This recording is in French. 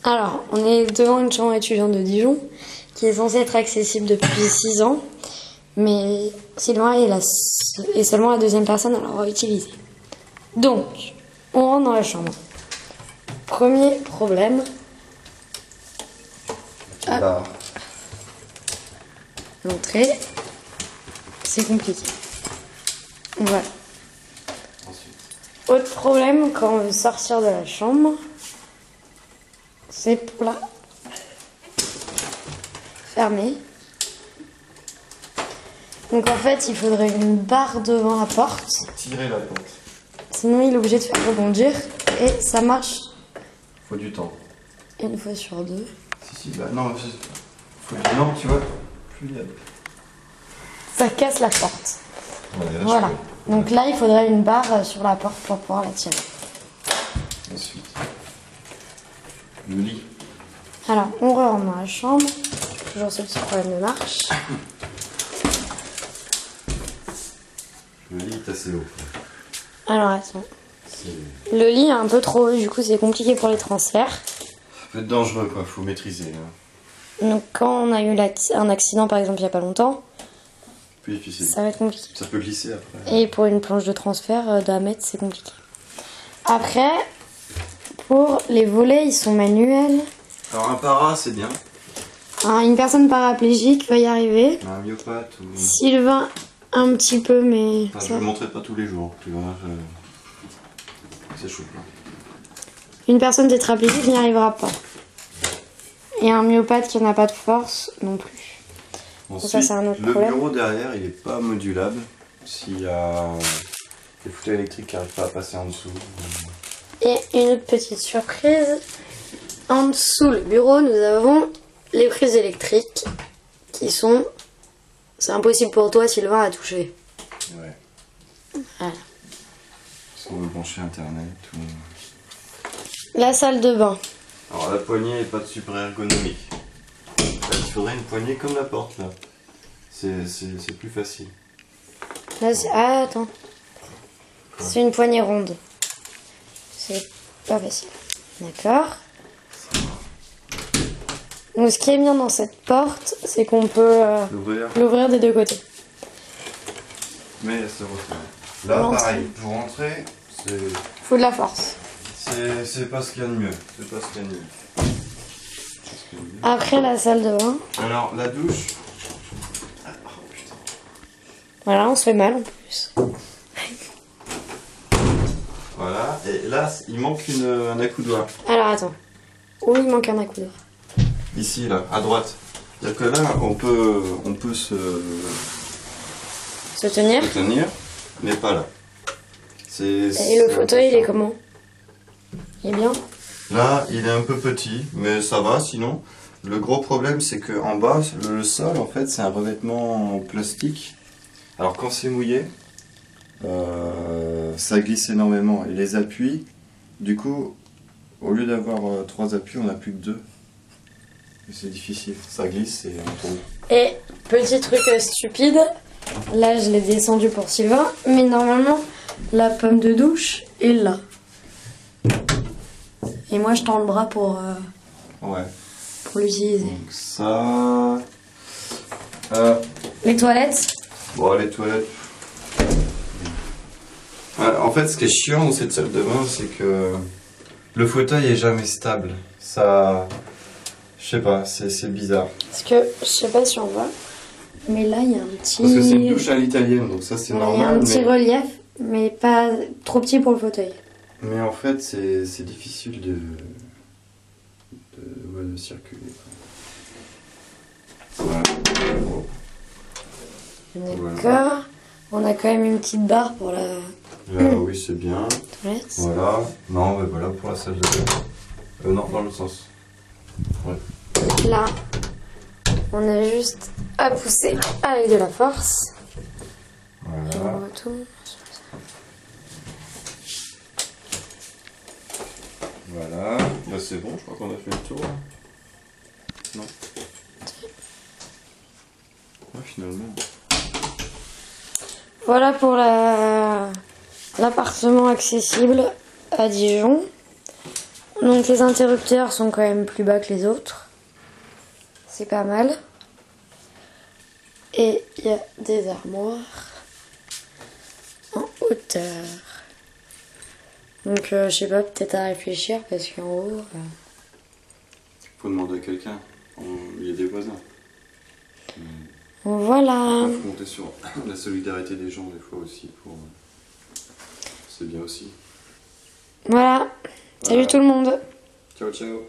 Alors, on est devant une chambre étudiante de Dijon qui est censée être accessible depuis 6 ans. Mais Sylvain est seulement la deuxième personne à l'avoir utilisée. Donc, on rentre dans la chambre. Premier problème. Là. L'entrée, c'est compliqué. Voilà. Ensuite. Autre problème quand on veut sortir de la chambre, c'est pour la fermer. Donc en fait, il faudrait une barre devant la porte. Tirer la porte. Sinon, il est obligé de faire rebondir. Et ça marche Faut du temps. une fois sur deux. Si, bah non, non, tu vois. Plus il y a. Ça casse la porte. Ouais, là, Voilà. Donc là, il faudrait une barre sur la porte pour pouvoir la tirer. Ensuite. Le lit. Alors, on rentre dans la chambre. Toujours ce petit problème de marche. Le lit est assez haut. Alors, attends. C'est Le lit est un peu trop haut, du coup, c'est compliqué pour les transferts. ça peut être dangereux, quoi. Faut maîtriser. Hein. Donc, quand on a eu un accident, par exemple, il n'y a pas longtemps, Plus difficile. ça va être compliqué. Ça peut glisser après. Et pour une planche de transfert de 1 mètre, c'est compliqué. Après, pour les volets, ils sont manuels. Alors un para, c'est bien. Alors, une personne paraplégique va y arriver. Un myopathe ou. Sylvain, un petit peu, mais... Enfin, je ça- le montrerai pas tous les jours. Tu vois. C'est chaud. Là. Une personne tétraplégique n'y arrivera pas. Et un myopathe qui n'a pas de force non plus. Ensuite, ça, c'est un autre le problème. bureau derrière, il est pas modulable. S'il y a des fauteuils électriques qui n'arrivent pas à passer en dessous. Et une autre petite surprise. En dessous le bureau, nous avons les prises électriques qui sont... C'est impossible pour toi, Sylvain, à toucher. Ouais. Voilà. Si on veut brancher internet ou. La salle de bain. Alors la poignée n'est pas super ergonomique. Il faudrait une poignée comme la porte là. C'est plus facile. Là, ah, attends. C'est une poignée ronde. C'est pas facile. D'accord. Donc, ce qui est bien dans cette porte, c'est qu'on peut L'ouvrir, l'ouvrir des deux côtés. mais elle se referme. Là L'entrée. pareil, pour rentrer, Faut de la force. c'est pas ce qu'il y a de mieux. C'est pas ce qu'il y a de mieux. Après la salle de bain, Alors la douche. Ah, oh, putain. voilà, on se fait mal en plus. Voilà, et là il manque un accoudoir. Alors attends. Où il manque un accoudoir? Ici là, à droite. C'est-à-dire que là on peut se Se tenir. tenir, mais pas là. Et le fauteuil, il est comment? Il est bien? Là, il est un peu petit, mais ça va sinon. Le gros problème, c'est que en bas, le sol, en fait, c'est un revêtement en plastique. Alors quand c'est mouillé, ça glisse énormément. Et les appuis, du coup, au lieu d'avoir 3 appuis, on n'a plus que 2. Et c'est difficile, ça glisse et on tombe. Et petit truc stupide, là je l'ai descendu pour Sylvain, mais normalement la pomme de douche est là. Et moi je tends le bras pour Ouais. l'utiliser. Donc ça... Les toilettes, Bon, les toilettes... Ouais, en fait, ce qui est chiant dans cette salle de bain, c'est que le fauteuil est jamais stable. Ça... Je sais pas, c'est bizarre. parce que je sais pas si on voit, mais là il y a un petit... Parce que c'est une douche à l'italienne, donc ça c'est il y a un normal. petit relief, mais pas trop petit pour le fauteuil. Mais en fait, c'est difficile de circuler. Voilà. D'accord. On a quand même une petite barre pour la Là, oui, c'est bien. toilette. Voilà. Non, mais voilà pour la salle de bain. Non, dans l'autre sens. Ouais. Là, on a juste à pousser avec de la force. Et Voilà. on retourne. Voilà. Là, c'est bon, je crois qu'on a fait le tour. Non. Ouais, finalement. Voilà pour l'appartement accessible à Dijon. Donc les interrupteurs sont quand même plus bas que les autres. C'est pas mal. Et il y a des armoires en hauteur. Donc je sais pas, peut-être à réfléchir parce qu'en haut... Faut demander à quelqu'un. Il y a des voisins. Voilà. Il faut compter sur la solidarité des gens des fois aussi. C'est bien aussi. Voilà. Salut tout le monde. Ciao, ciao.